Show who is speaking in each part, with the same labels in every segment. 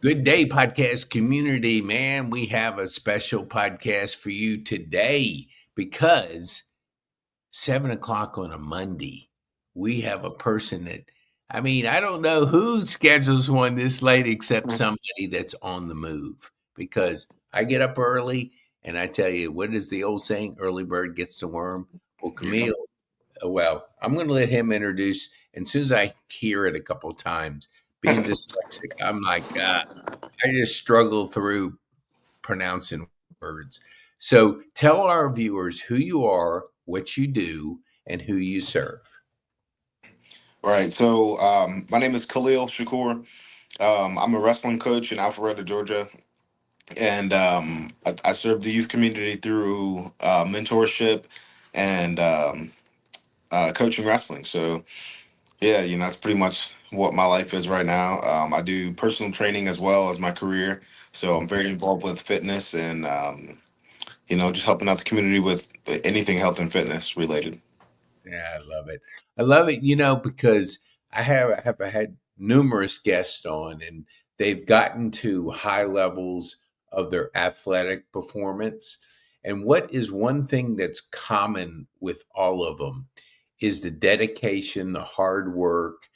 Speaker 1: Good day, podcast community, man. We have a special podcast for you today because 7 o'clock on a Monday, we have a person that, I don't know who schedules one this late except somebody that's on the move because I get up early and I tell you, what is the old saying? Early bird gets the worm. Well,
Speaker 2: Yep.
Speaker 1: Camille, well, I'm going to let him introduce. And as soon as I hear it a couple of times, being dyslexic, I'm like, I just struggle through pronouncing words. So tell our viewers who you are, what you do, and who you serve.
Speaker 2: Right. So my name is Khalil Shakur. I'm a wrestling coach in Alpharetta, Georgia, and I serve the youth community through mentorship and coaching wrestling. So yeah, that's pretty much what my life is right now. I do personal training as well as my career, so I'm very involved with fitness and just helping out the community with anything health and fitness related.
Speaker 1: Yeah, I love it. I love it, because I have had numerous guests on and they've gotten to high levels of their athletic performance. And what is one thing that's common with all of them is the dedication, the hard work,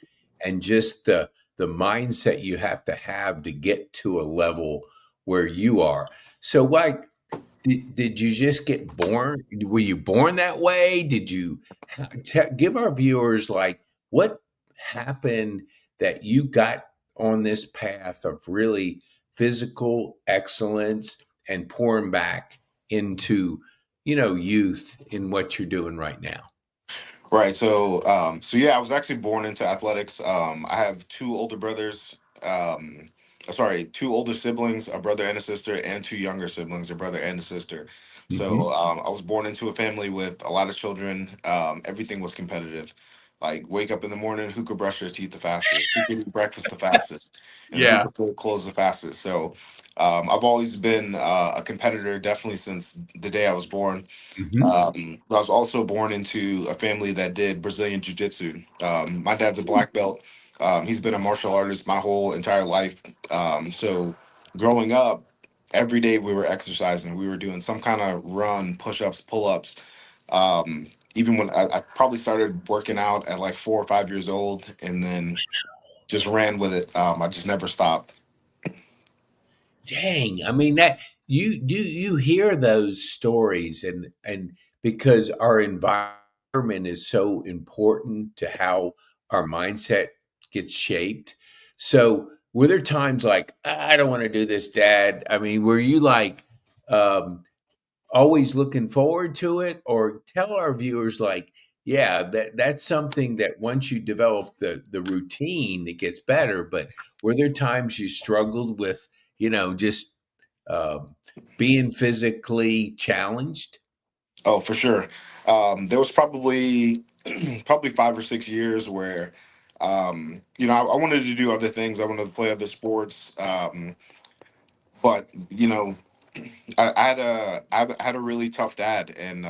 Speaker 1: and just the mindset you have to get to a level where you are. So like did you just get born? Were you born that way? Did you give our viewers like what happened that you got on this path of really physical excellence and pouring back into, youth in what you're doing right now?
Speaker 2: Right. So yeah, I was actually born into athletics. I have two older brothers. Sorry, two older siblings, a brother and a sister, and two younger siblings, a brother and a sister.
Speaker 1: Hmm.
Speaker 2: I was born into a family with a lot of children. Everything was competitive. Like wake up in the morning, who could brush their teeth the fastest, who could eat breakfast the fastest, and who
Speaker 1: Yeah.
Speaker 2: could fold clothes the fastest. I've always been a competitor, definitely since the day I was born.
Speaker 1: Hmm.
Speaker 2: But I was also born into a family that did Brazilian Jiu Jitsu. My dad's a black belt. He's been a martial artist my whole entire life. Growing up, every day we were exercising. We were doing some kind of run, push ups, pull ups. Even when I probably started working out at like 4 or 5 years old and then just ran with it. I just never stopped.
Speaker 1: Dang, that you hear those stories and because our environment is so important to how our mindset gets shaped. So were there times like I don't want to do this, Dad? Were you like um always looking forward to it, or tell our viewers like, yeah, that's something that once you develop the routine, it gets better. But were there times you struggled with, just um, being physically challenged?
Speaker 2: Oh, for sure. There was probably probably 5 or 6 years where I wanted to do other things. I wanted to play other sports. But I had a really tough dad, and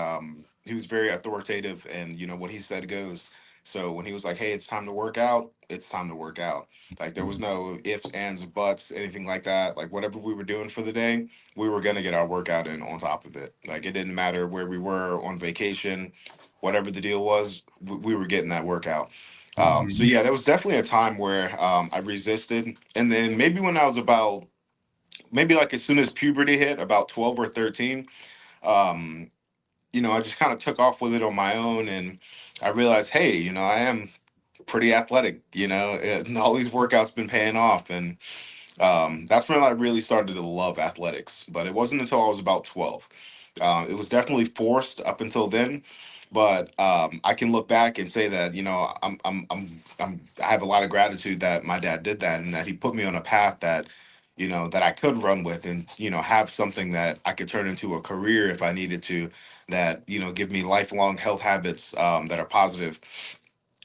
Speaker 2: he was very authoritative, and what he said goes. So when he was like, "Hey, it's time to work out," it's time to work out. Like there was no ifs, ands, buts, anything like that. Like whatever we were doing for the day, we were gonna get our workout in on top of it. Like it didn't matter where we were on vacation, whatever the deal was, we were getting that workout. So
Speaker 1: Mhm.
Speaker 2: yeah, there was definitely a time where I resisted, and then maybe when I was about maybe like as soon as puberty hit, about 12 or 13, um, I just kind of took off with it on my own, and I realized, hey, I am pretty athletic. And all these workouts been paying off, and that's when I really started to love athletics. But it wasn't until I was about 12. It was definitely forced up until then, but I can look back and say that I have a lot of gratitude that my dad did that and that he put me on a path that that I could run with and have something that I could turn into a career if I needed to, that give me lifelong health habits that are positive.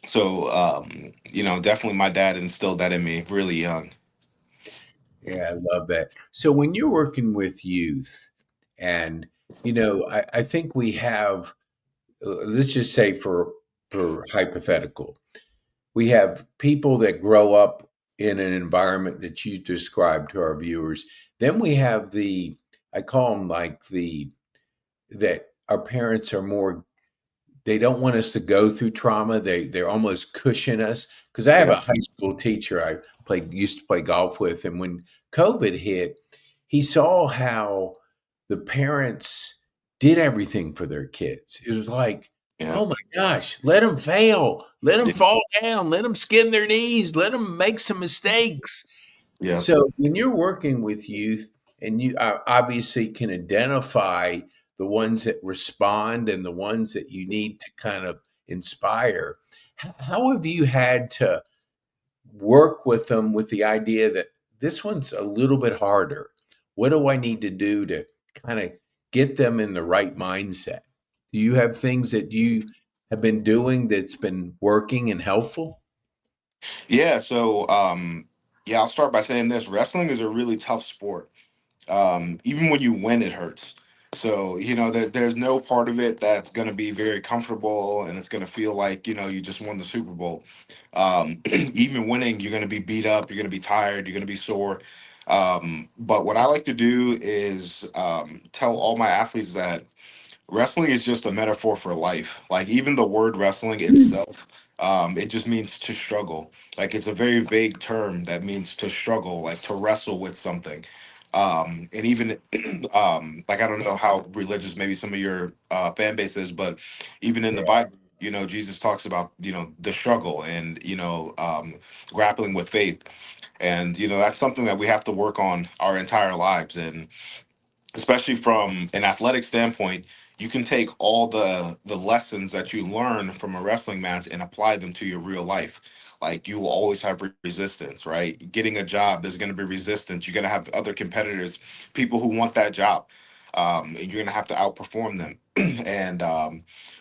Speaker 2: Definitely my dad instilled that in me really young.
Speaker 1: Yeah, I love that. So when you're working with youth, and I think we have, let's just say for hypothetical, we have people that grow up in an environment that you described to our viewers. Then we have the, I call them like that our parents are more, they don't want us to go through trauma. They're almost cushion us. Because I have a
Speaker 2: Yeah.
Speaker 1: high school teacher I used to play golf with, and when COVID hit, he saw how the parents did everything for their kids. It was like,
Speaker 2: Yeah.
Speaker 1: oh my gosh, let them fail, let them
Speaker 2: Yeah.
Speaker 1: fall down, let them skin their knees, let them make some mistakes.
Speaker 2: Yeah.
Speaker 1: So when you're working with youth, and you obviously can identify the ones that respond and the ones that you need to kind of inspire, how have you had to work with them with the idea that this one's a little bit harder? What do I need to do to kind of get them in the right mindset? Do you have things that you have been doing that's been working and helpful?
Speaker 2: Yeah. So, yeah, I'll start by saying this: wrestling is a really tough sport. Even when you win, it hurts. So, there's no part of it that's going to be very comfortable, and it's going to feel like, you just won the Super Bowl. Even winning, you're going to be beat up, you're going to be tired, you're going to be sore. But what I like to do is tell all my athletes that wrestling is just a metaphor for life. Like, even the word wrestling itself, it just means to struggle. Like, it's a very vague term that means to struggle, like to wrestle with something. And even like, I don't know how religious maybe some of your fan base is, but even in the Bible, Jesus talks about, the struggle and, grappling with faith. And, that's something that we have to work on our entire lives. And especially from an athletic standpoint, you can take all the lessons that you learn from a wrestling match and apply them to your real life. Like, you will always have resistance, right? Getting a job, there's going to be resistance. You're going to have other competitors, people who want that job, and you're going to have to outperform them. And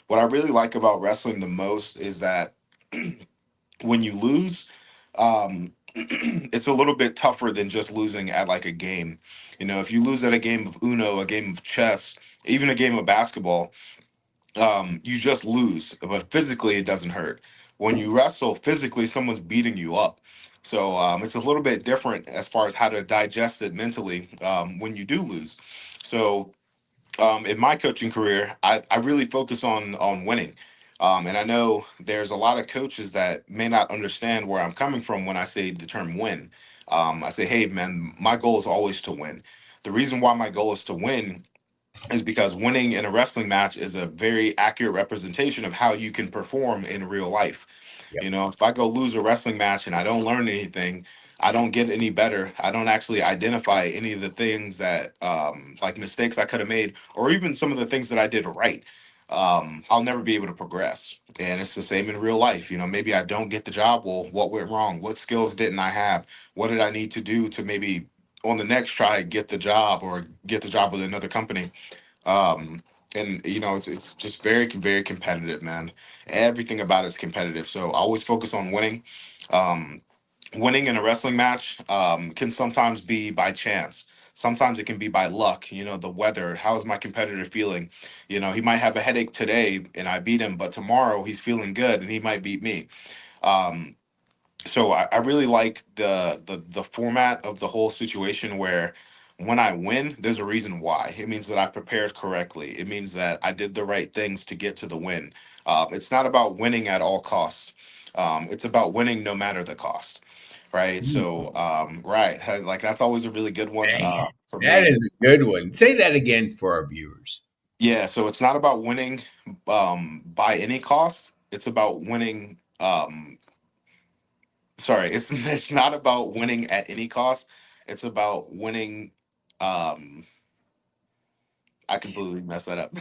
Speaker 2: what I really like about wrestling the most is that when you lose, it's a little bit tougher than just losing at like a game. If you lose at a game of Uno, a game of chess, even a game of basketball, you just lose, but physically it doesn't hurt. When you wrestle, physically someone's beating you up. So it's a little bit different as far as how to digest it mentally when you do lose. So in my coaching career, I really focus on winning. And I know there's a lot of coaches that may not understand where I'm coming from when I say the term win. I say, hey, man, my goal is always to win. The reason why my goal is to win is because winning in a wrestling match is a very accurate representation of how you can perform in real life.
Speaker 1: Yep.
Speaker 2: If I go lose a wrestling match and I don't learn anything, I don't get any better. I don't actually identify any of the things that, like mistakes I could have made, or even some of the things that I did right. I'll never be able to progress. And it's the same in real life. Maybe I don't get the job. Well, what went wrong? What skills didn't I have? What did I need to do to maybe on the next try get the job or get the job with another company? And it's just very, very competitive, man. Everything about it's competitive. So I always focus on winning. Um, Winning in a wrestling match can sometimes be by chance. Sometimes it can be by luck. The weather. How is my competitor feeling? He might have a headache today and I beat him, but tomorrow he's feeling good and he might beat me. Um, so I really like the format of the whole situation where when I win, there's a reason why. It means that I prepared correctly. It means that I did the right things to get to the win. It's not about winning at all costs. It's about winning no matter the cost. Right. So right. Like, that's always a really good one
Speaker 1: Man,
Speaker 2: for
Speaker 1: that
Speaker 2: me.
Speaker 1: is a good one. Say that again for our viewers.
Speaker 2: Yeah. So it's not about winning by any cost. It's about winning. Sorry, it's not about winning at any cost. It's about winning. Um, I completely messed that up.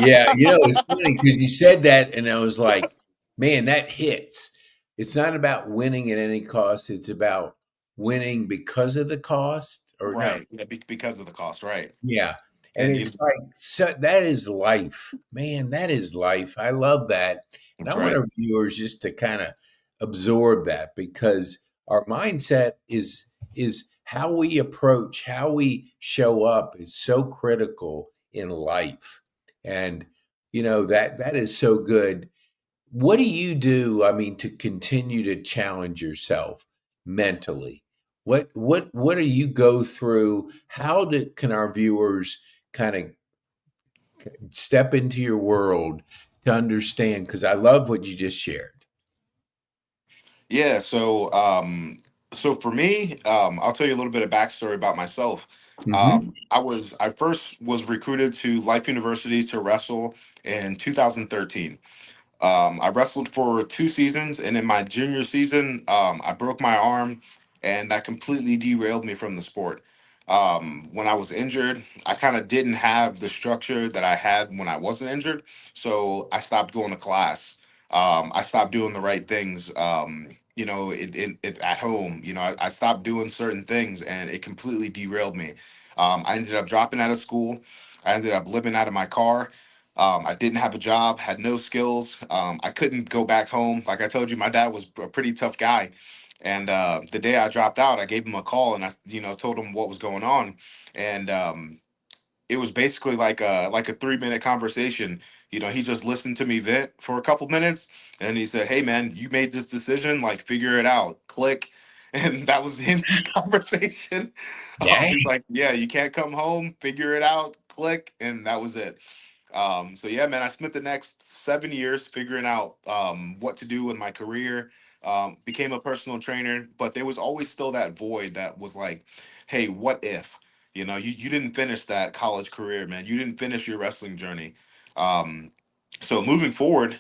Speaker 1: Yeah, it's funny because you said that, and I was like, man, that hits. It's not about winning at any cost. It's about winning because of the cost, or no.
Speaker 2: Right. Yeah, because of the cost. Right.
Speaker 1: Yeah. And
Speaker 2: And
Speaker 1: it's like, so that is life. Man, that is life. I love that. And I
Speaker 2: that's
Speaker 1: want
Speaker 2: right.
Speaker 1: our viewers just to kind of absorb that, because our mindset is how we approach, how we show up is so critical in life. And that is so good. What do you do, I mean, to continue to challenge yourself? mentally? What do you go through? Can our viewers kind of step into your world to understand? Because I love what you just shared.
Speaker 2: Yeah, so for me, I'll tell you a little bit of backstory about myself.
Speaker 1: Mm-hmm.
Speaker 2: I first was recruited to Life University to wrestle in 2013. I wrestled for 2 seasons, and in my junior season, I broke my arm, and that completely derailed me from the sport. When I was injured, I kind of didn't have the structure that I had when I wasn't injured, so I stopped going to class. I stopped doing the right things. At home, I stopped doing certain things, and it completely derailed me. I ended up dropping out of school. I ended up living out of my car. I didn't have a job, had no skills. I couldn't go back home. Like I told you, my dad was a pretty tough guy. And the day I dropped out, I gave him a call and told him what was going on. And it was basically like a 3 minute conversation. He just listened to me vent for a couple minutes, and he said, "Hey, man, you made this decision. Like, figure it out. Click." And that was the end of the conversation. He's
Speaker 1: Dang.
Speaker 2: like, "Yeah, you can't come home. Figure it out. Click," and that was it. So yeah, man, I spent the next 7 years figuring out what to do with my career. Became a personal trainer, but there was always still that void that was like, hey, what if? You didn't finish that college career, man. You didn't finish your wrestling journey. Um, so moving forward,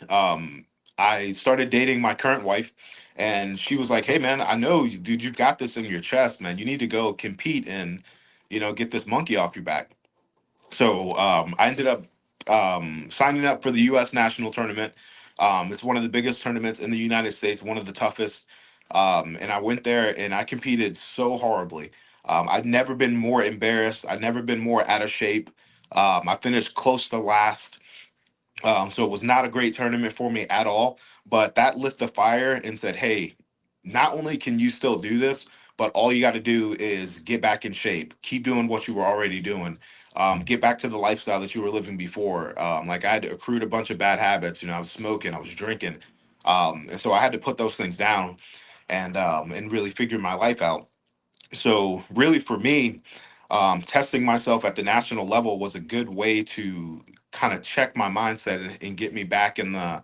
Speaker 2: I started dating my current wife, and she was like, "Hey, man, I know, dude, you've got this in your chest, man. You need to go compete and, get this monkey off your back." So I ended up signing up for the U.S. national tournament. It's one of the biggest tournaments in the United States, one of the toughest. And I went there and I competed so horribly. I'd never been more embarrassed. I'd never been more out of shape. I finished close to last. So it was not a great tournament for me at all, but that lit the fire and said, "Hey, not only can you still do this, but all you got to do is get back in shape. Keep doing what you were already doing. Get back to the lifestyle that you were living before." Like I had accrued a bunch of bad habits. I was smoking, I was drinking, and so I had to put those things down and really figure my life out. So really, for me, testing myself at the national level was a good way to kind of check my mindset and get me back in the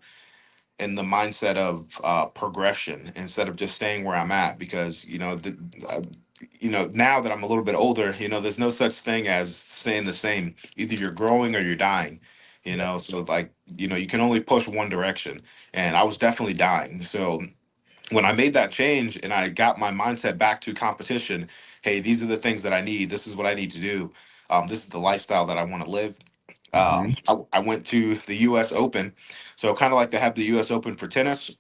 Speaker 2: mindset of progression instead of just staying where I'm at. Because now that I'm a little bit older, there's no such thing as staying the same. Either you're growing or you're dying.
Speaker 1: Yeah.
Speaker 2: So like you can only push one direction, and I was definitely dying. So when I made that change and I got my mindset back to competition, hey, these are the things that I need. This is what I need to do. This is the lifestyle that I want to live.
Speaker 1: Mm-hmm.
Speaker 2: I went to the U.S. Open, so kind of like they have the U.S. Open for tennis,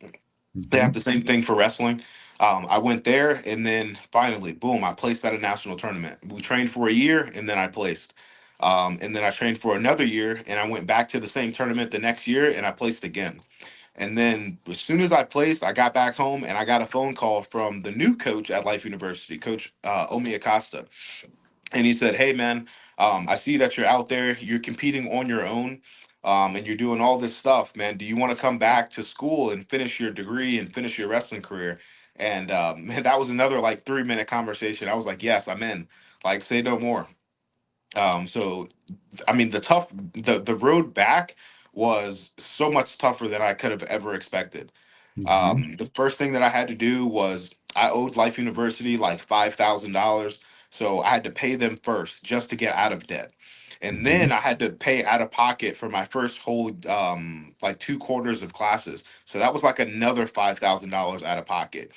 Speaker 2: they have
Speaker 1: Mm-hmm.
Speaker 2: the same thing for wrestling. I went there, and then finally, boom, I placed at a national tournament. We trained for a year, and then I placed. And then I trained for another year, and I went back to the same tournament the next year, and I placed again. And then as soon as I placed, I got back home and I got a phone call from the new coach at Life University, Coach Omi Acosta. And he said, "Hey, man, I see that you're out there, you're competing on your own, and you're doing all this stuff, man. Do you want to come back to school and finish your degree and finish your wrestling career?" And man, that was another like 3 minute conversation. I was like, "Yes, I'm in. Like, say no more." So I mean, the road back was so much tougher than I could have ever expected.
Speaker 1: Mm-hmm.
Speaker 2: The first thing that I had to do was I owed Life University like $5,000, so I had to pay them first just to get out of debt, and
Speaker 1: Mm-hmm.
Speaker 2: then I had to pay out of pocket for my first whole like 2 quarters of classes. So that was like another $5,000 out of pocket.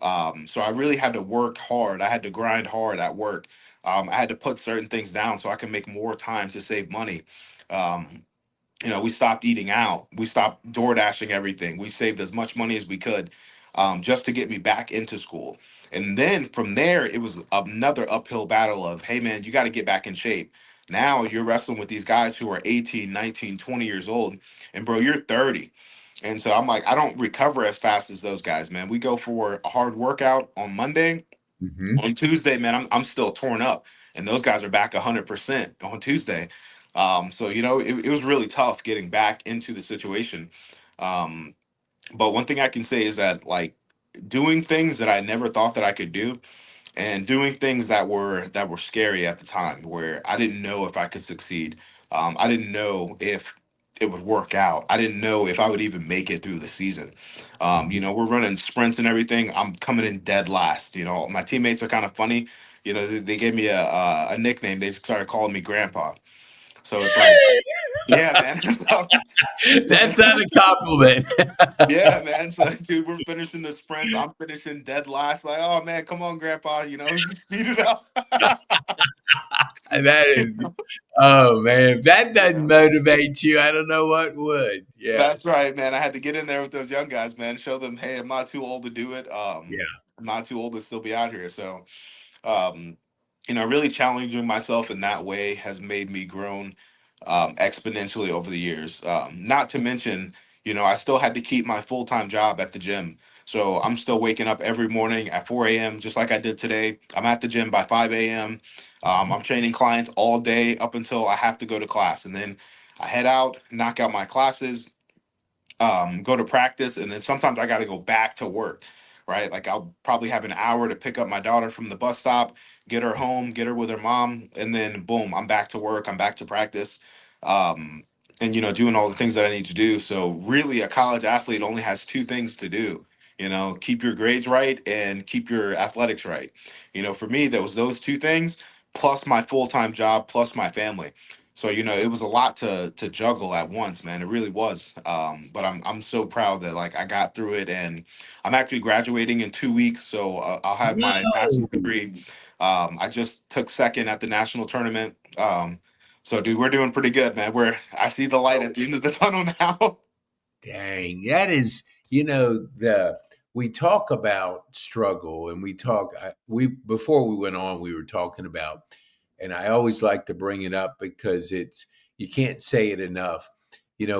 Speaker 2: So I really had to work hard. I had to grind hard at work. I had to put certain things down so I can make more time to save money. Um, we stopped eating out. We stopped door dashing everything. We saved as much money as we could just to get me back into school. And then from there, it was another uphill battle of, hey, man, you got to get back in shape. Now you're wrestling with these guys who are 18, 19, 20 years old. And bro, you're 30. And so I'm like, I don't recover as fast as those guys, man. We go for a hard workout on Monday.
Speaker 1: Mm-hmm.
Speaker 2: On Tuesday, man, I'm still torn up, and those guys are back 100% on Tuesday. So it was really tough getting back into the situation. Um, but one thing I can say is that like doing things that I never thought that I could do, and doing things that were scary at the time, where I didn't know if I could succeed. I didn't know if it would work out. I didn't know if I would even make it through the season. We're running sprints and everything. I'm coming in dead last. My teammates are kind of funny. They gave me a nickname. They started calling me Grandpa. So it's like, yeah, man.
Speaker 1: That's not a compliment.
Speaker 2: Yeah, man. So, dude, we're finishing the sprints. I'm finishing dead last. Like, oh man, come on, Grandpa. Speed it up.
Speaker 1: That
Speaker 2: You
Speaker 1: is,
Speaker 2: know?
Speaker 1: oh man, if that doesn't
Speaker 2: Yeah.
Speaker 1: motivate you, I don't know what would.
Speaker 2: That's
Speaker 1: Yes.
Speaker 2: right, man. I had to get in there with those young guys, man. Show them, hey, I'm not too old to do it.
Speaker 1: Yeah.
Speaker 2: I'm not too old to still be out here. So, um, really challenging myself in that way has made me grown exponentially over the years. Not to mention, I still had to keep my full time job at the gym. So I'm still waking up every morning at 4 a.m., just like I did today. I'm at the gym by 5 a.m. I'm training clients all day up until I have to go to class. And then I head out, knock out my classes, go to practice, and then sometimes I got to go back to work. Right, like I'll probably have an hour to pick up my daughter from the bus stop, get her home, get her with her mom, and then boom, I'm back to work. I'm back to practice, um, and doing all the things that I need to do. So really, a college athlete only has two things to do. Keep your grades right and keep your athletics right. For me, that was those two things plus my full time job plus my family. So it was a lot to juggle at once, man. It really was. But I'm so proud that like I got through it, and I'm actually graduating in 2 weeks, so I'll have my
Speaker 1: Whoa.
Speaker 2: bachelor's degree. I just took second at the national tournament. So dude, we're doing pretty good, man. I see the light at the end of the tunnel now.
Speaker 1: Dang, that is, the we talk about struggle, and we before we went on, we were talking about, and I always like to bring it up because you can't say it enough.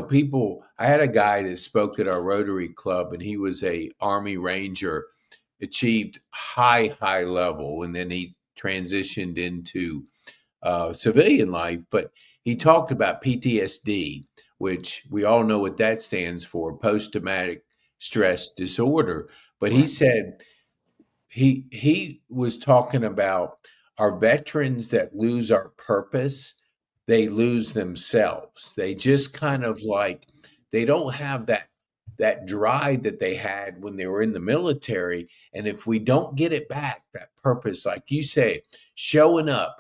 Speaker 1: People, I had a guy that spoke at our Rotary Club, and he was a Army Ranger, achieved high level, and then he transitioned into civilian life, but he talked about PTSD, which we all know what that stands for, post traumatic stress disorder. But he
Speaker 2: Right.
Speaker 1: said he was talking about our veterans that lose our purpose, they lose themselves. They just kind of like they don't have that drive that they had when they were in the military. And if we don't get it back, that purpose, like you say, showing up,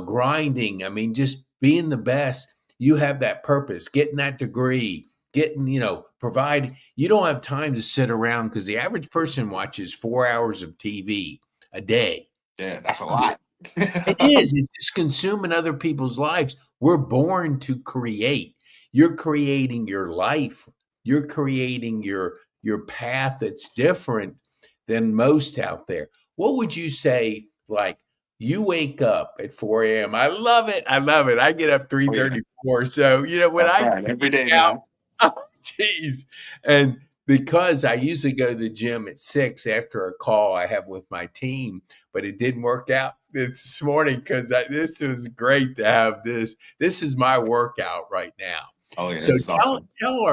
Speaker 1: grinding, I mean, just being the best, you have that purpose, getting that degree, getting, provide. You don't have time to sit around because the average person watches 4 hours of TV a day.
Speaker 2: Yeah, that's a lot.
Speaker 1: It is. It's just consuming other people's lives. We're born to create. You're creating your life. You're creating your path that's different than most out there. What would you say? Like you wake up at 4 a.m. I love it. I love it. I get up
Speaker 2: Oh yeah,
Speaker 1: 3:34. So when
Speaker 2: that's
Speaker 1: I
Speaker 2: right. Every day,
Speaker 1: out,
Speaker 2: man.
Speaker 1: oh, jeez. And because I usually go to the gym at 6 after a call I have with my team, but it didn't work out this morning because this was great to have this. This is my workout right now.
Speaker 2: Oh yeah,
Speaker 1: So
Speaker 2: this is
Speaker 1: tell
Speaker 2: awesome.
Speaker 1: tell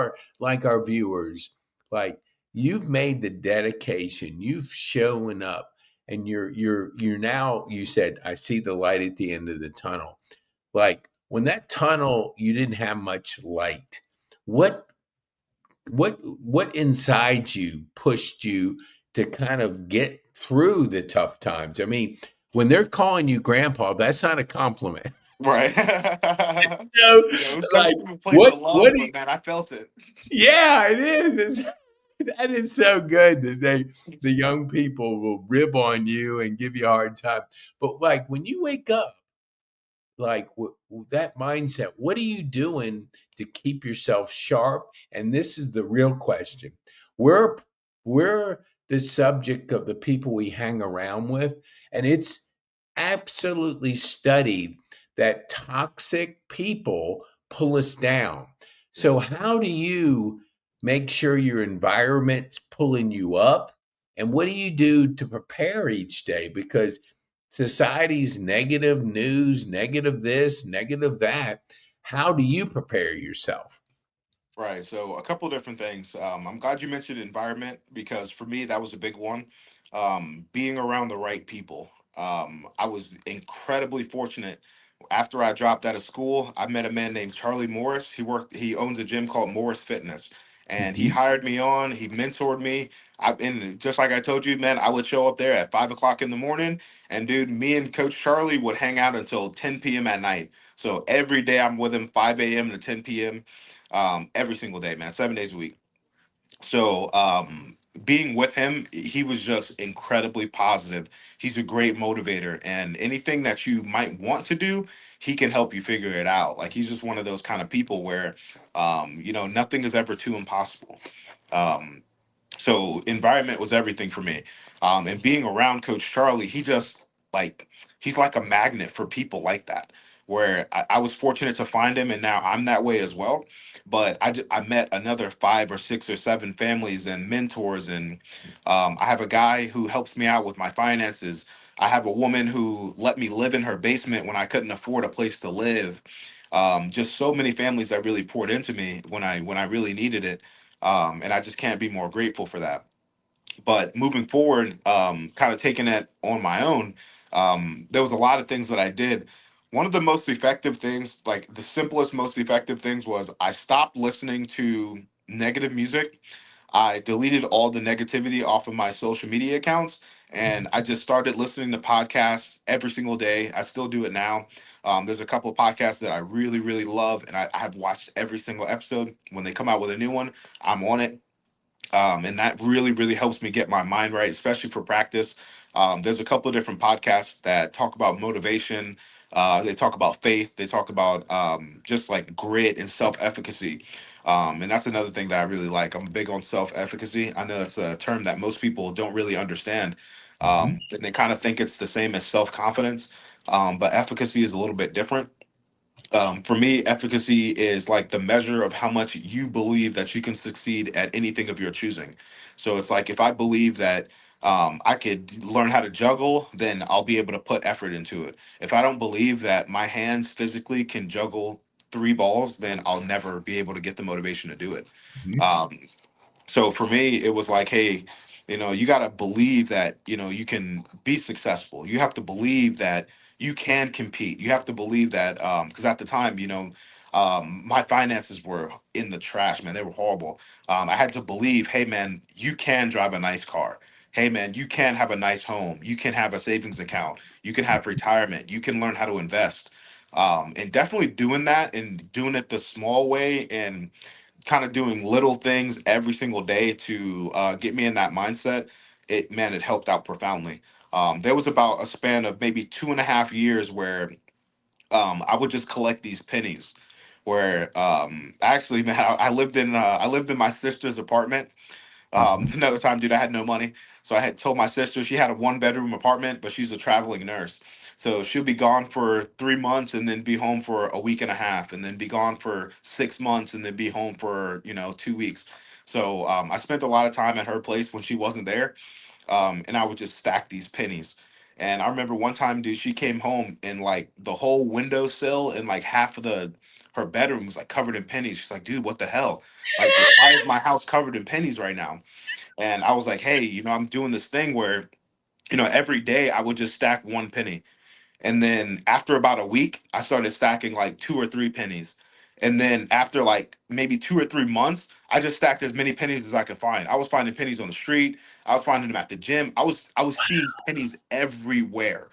Speaker 1: our viewers, like you've made the dedication, you've shown up, and you're now. You said I see the light at the end of the tunnel. Like when that tunnel, you didn't have much light. What what inside you pushed you to kind of get through the tough times? I mean, when they're calling you grandpa, that's not a compliment.
Speaker 2: Right.
Speaker 1: So,
Speaker 2: It's coming
Speaker 1: like,
Speaker 2: from a place of
Speaker 1: what
Speaker 2: love,
Speaker 1: do you,
Speaker 2: but man, I felt it.
Speaker 1: yeah, it is. That is so good that the young people will rib on you and give you a hard time. But like when you wake up, like that mindset, what are you doing to keep yourself sharp? And this is the real question. We're the subject of the people we hang around with, and it's absolutely studied that toxic people pull us down.
Speaker 2: Yeah.
Speaker 1: So how do you make sure your environment's pulling you up, and what do you do to prepare each day? Because society's negative news, negative this, negative that. How do you prepare yourself?
Speaker 2: Right. So a couple different things. I'm glad you mentioned environment because for me that was a big one. Being around the right people. I was incredibly fortunate. After I dropped out of school, I met a man named Charlie Morris. He owns a gym called Morris Fitness, and he
Speaker 1: Hmm.
Speaker 2: hired me on. He mentored me. And just like I told you, man, I would show up there at 5 o'clock in the morning, and dude, me and Coach Charlie would hang out until 10 p.m. at night. So every day I'm with him 5 a.m. to 10 p.m. Every single day, man, 7 days a week. So being with him, he was just incredibly positive. He's a great motivator, and anything that you might want to do, he can help you figure it out. Like he's just one of those kind of people where, nothing is ever too impossible. Um, so environment was everything for me, and being around Coach Charlie, like he's like a magnet for people like that, where I was fortunate to find him, and now I'm that way as well. But I met another 5 or 6 or 7 families and mentors, and I have a guy who helps me out with my finances. I have a woman who let me live in her basement when I couldn't afford a place to live. Just so many families that really poured into me when I really needed it, and I just can't be more grateful for that. But moving forward, kind of taking it on my own, there was a lot of things that I did. One of the most effective things, like the simplest, most effective things, was I stopped listening to negative music. I deleted all the negativity off of my social media accounts, and I just started listening to podcasts every single day. I still do it now. There's a couple of podcasts that I really, really love, and I have watched every single episode. When they come out with a new one, I'm on it, and that really really helps me get my mind right, especially for practice. There's a couple of different podcasts that talk about motivation. They talk about faith. They talk about just like grit and self-efficacy, and that's another thing that I really like. I'm big on self-efficacy. I know that's a term that most people don't really understand,
Speaker 1: Hmm.
Speaker 2: and they kind of think it's the same as self-confidence, but efficacy is a little bit different. For me, efficacy is like the measure of how much you believe that you can succeed at anything of your choosing. So it's like if I believe that I could learn how to juggle, then I'll be able to put effort into it. If I don't believe that my hands physically can juggle 3 balls, then I'll never be able to get the motivation to do it.
Speaker 1: Hmm.
Speaker 2: Um, so for me it was like, hey, you got to believe that you can be successful. You have to believe that you can compete. You have to believe that, because at the time, my finances were in the trash, man. They were horrible. I had to believe, hey man, you can drive a nice car. Hey man, you can have a nice home. You can have a savings account. You can have retirement. You can learn how to invest. And definitely doing that and doing it the small way, and kind of doing little things every single day to get me in that mindset, it helped out profoundly. There was about a span of maybe 2.5 years where I would just collect these pennies. Where actually, man, I lived in my sister's apartment.
Speaker 1: Hmm.
Speaker 2: Another time, dude, I had no money. So I had told my sister she had a 1 bedroom apartment, but she's a traveling nurse. So she'll be gone for 3 months and then be home for a week and a half, and then be gone for 6 months and then be home for, 2 weeks. So I spent a lot of time at her place when she wasn't there, and I would just stack these pennies. And I remember one time, dude, she came home and like the whole windowsill and like half of the her bedroom was like covered in pennies. She's like, dude, what the hell? Like, why is my house covered in pennies right now? And I was like, hey, I'm doing this thing where, every day I would just stack 1 penny. And then after about a week, I started stacking like 2 or 3 pennies. And then after like maybe 2 or 3 months, I just stacked as many pennies as I could find. I was finding pennies on the street. I was finding them at the gym. I was seeing pennies everywhere.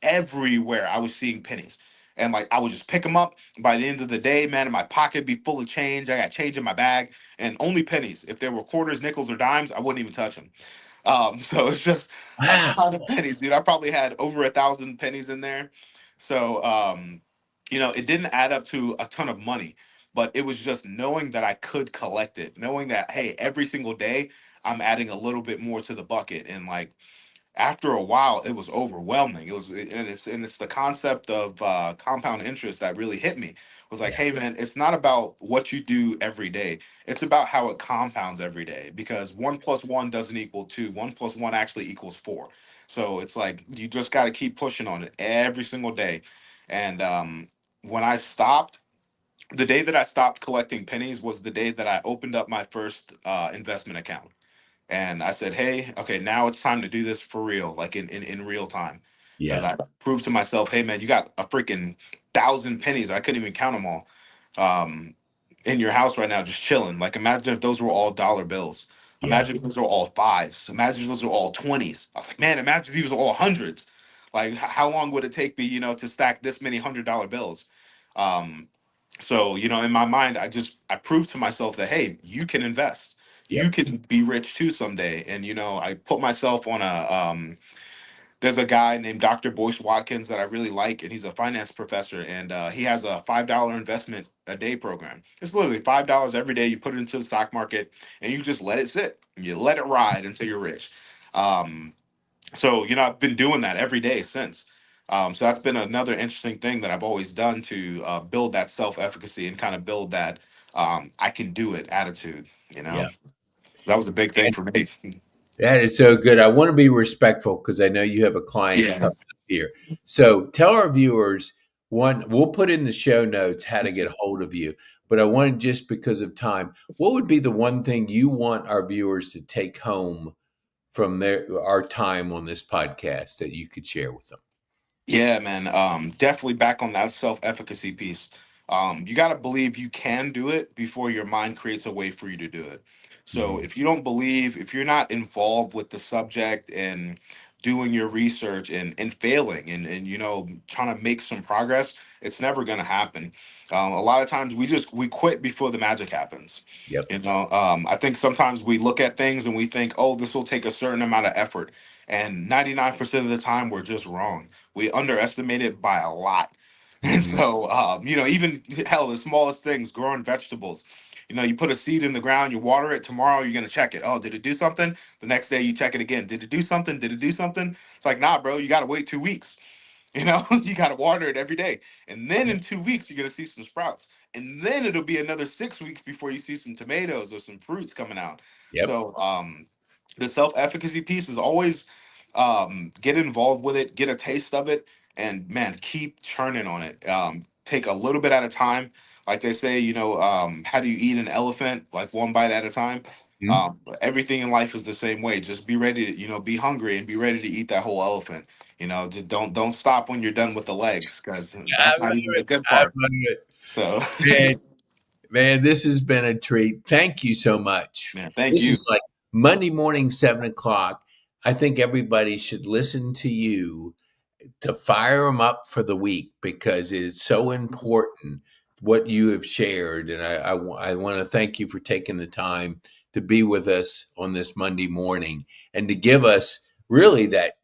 Speaker 2: Everywhere I was seeing pennies. And like I would just pick them up. By the end of the day, man, my pocket be full of change. I got change in my bag and only pennies. If there were quarters, nickels, or dimes, I wouldn't even touch them. So it's just a
Speaker 1: Wow.
Speaker 2: ton of pennies, dude. I probably had over 1,000 pennies in there. So, it didn't add up to a ton of money, but it was just knowing that I could collect it, knowing that, hey, every single day I'm adding a little bit more to the bucket. And like, after a while it was overwhelming. And it's the concept of compound interest that really hit me. It was like,
Speaker 1: Yeah.
Speaker 2: hey man, it's not about what you do every day, it's about how it compounds every day, because 1 plus 1 doesn't equal 2. 1 plus 1 actually equals 4. So it's like you just got to keep pushing on it every single day. And when I stopped, The day that I stopped collecting pennies was the day that I opened up my first investment account. And I said, hey, okay, now it's time to do this for real, like in real time. Because
Speaker 1: Yeah.
Speaker 2: I proved to myself, hey, man, you got a freaking 1,000 pennies. I couldn't even count them all. Um, in your house right now, just chilling. Like, imagine if those were all dollar bills.
Speaker 1: Yeah.
Speaker 2: Imagine if those were all fives. Imagine if those were all 20s. I was like, man, imagine if these were all hundreds. Like, how long would it take me, to stack this many $100 bills? Um, so, in my mind, I proved to myself that, hey, you can invest. You
Speaker 1: Yep.
Speaker 2: can be rich too someday. And, I put myself on there's a guy named Dr. Boyce Watkins that I really like, and he's a finance professor, and he has a $5 investment a day program. It's literally $5 every day. You put it into the stock market, and you just let it sit. You let it ride until you're rich. Um, so I've been doing that every day since. So that's been another interesting thing that I've always done to build that self-efficacy and kind of build that I can do it attitude.
Speaker 1: Yeah.
Speaker 2: That was a big thing
Speaker 1: And
Speaker 2: for me.
Speaker 1: that is so good. I want to be respectful because I know you have a client
Speaker 2: Yeah.
Speaker 1: coming up here. So tell our viewers one, we'll put in the show notes how to get a hold of you. But I want just because of time, what would be the one thing you want our viewers to take home from our time on this podcast that you could share with them?
Speaker 2: Yeah, man. Definitely back on that self-efficacy piece. You got to believe you can do it before your mind creates a way for you to do it. So
Speaker 1: Mhm.
Speaker 2: if you don't believe, if you're not involved with the subject and doing your research and failing and trying to make some progress, it's never going to happen. A lot of times we quit before the magic happens.
Speaker 1: Yep.
Speaker 2: I think sometimes we look at things and we think, oh, this will take a certain amount of effort, and 99% of the time we're just wrong. We underestimate it by a lot. And
Speaker 1: Hmm.
Speaker 2: so, even hell, the smallest things, growing vegetables. You put a seed in the ground, you water it. Tomorrow, you're gonna check it. Oh, did it do something? The next day, you check it again. Did it do something? Did it do something? It's like, nah, bro. You gotta wait 2 weeks. You got to water it every day. And then
Speaker 1: Yep.
Speaker 2: in 2 weeks, you're going to see some sprouts. And then it'll be another 6 weeks before you see some tomatoes or some fruits coming out.
Speaker 1: Yep.
Speaker 2: So, the self efficacy piece is always get involved with it, get a taste of it, and man, keep churning on it. Take a little bit at a time. Like they say, how do you eat an elephant? Like one bite at a time.
Speaker 1: Mhm.
Speaker 2: Everything in life is the same way. Just be ready to, be hungry and be ready to eat that whole elephant. Just don't stop when you're done with the legs, because
Speaker 1: I
Speaker 2: that's
Speaker 1: love
Speaker 2: not even the
Speaker 1: it.
Speaker 2: good
Speaker 1: I
Speaker 2: part.
Speaker 1: love it.
Speaker 2: So,
Speaker 1: Man, man, this has been a treat. Thank you so much.
Speaker 2: man, thank
Speaker 1: This
Speaker 2: you.
Speaker 1: is like Monday morning, 7 o'clock. I think everybody should listen to you to fire them up for the week because it is so important what you have shared. And I want to thank you for taking the time to be with us on this Monday morning and to give us really that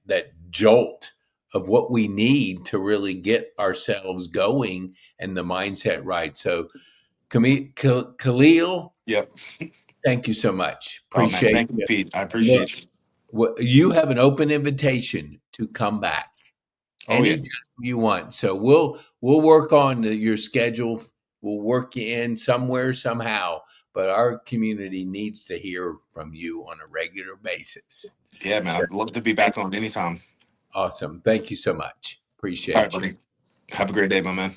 Speaker 1: jolt of what we need to really get ourselves going and the mindset right. So, Khalil,
Speaker 2: Yep.
Speaker 1: thank you so much.
Speaker 2: Oh man,
Speaker 1: Appreciate
Speaker 2: thank you,
Speaker 1: you.
Speaker 2: Pete. I
Speaker 1: Look,
Speaker 2: appreciate you.
Speaker 1: you have an open invitation to come back
Speaker 2: Oh yeah.
Speaker 1: anytime you want. So we'll work on your schedule. We'll work you in somewhere somehow. But our community needs to hear from you on a regular basis.
Speaker 2: Yeah, man.
Speaker 1: So
Speaker 2: I'd love to be
Speaker 1: thank
Speaker 2: back on anytime.
Speaker 1: awesome. Thank you so much.
Speaker 2: All right,
Speaker 1: Appreciate you.
Speaker 2: buddy. Have a great day, my man.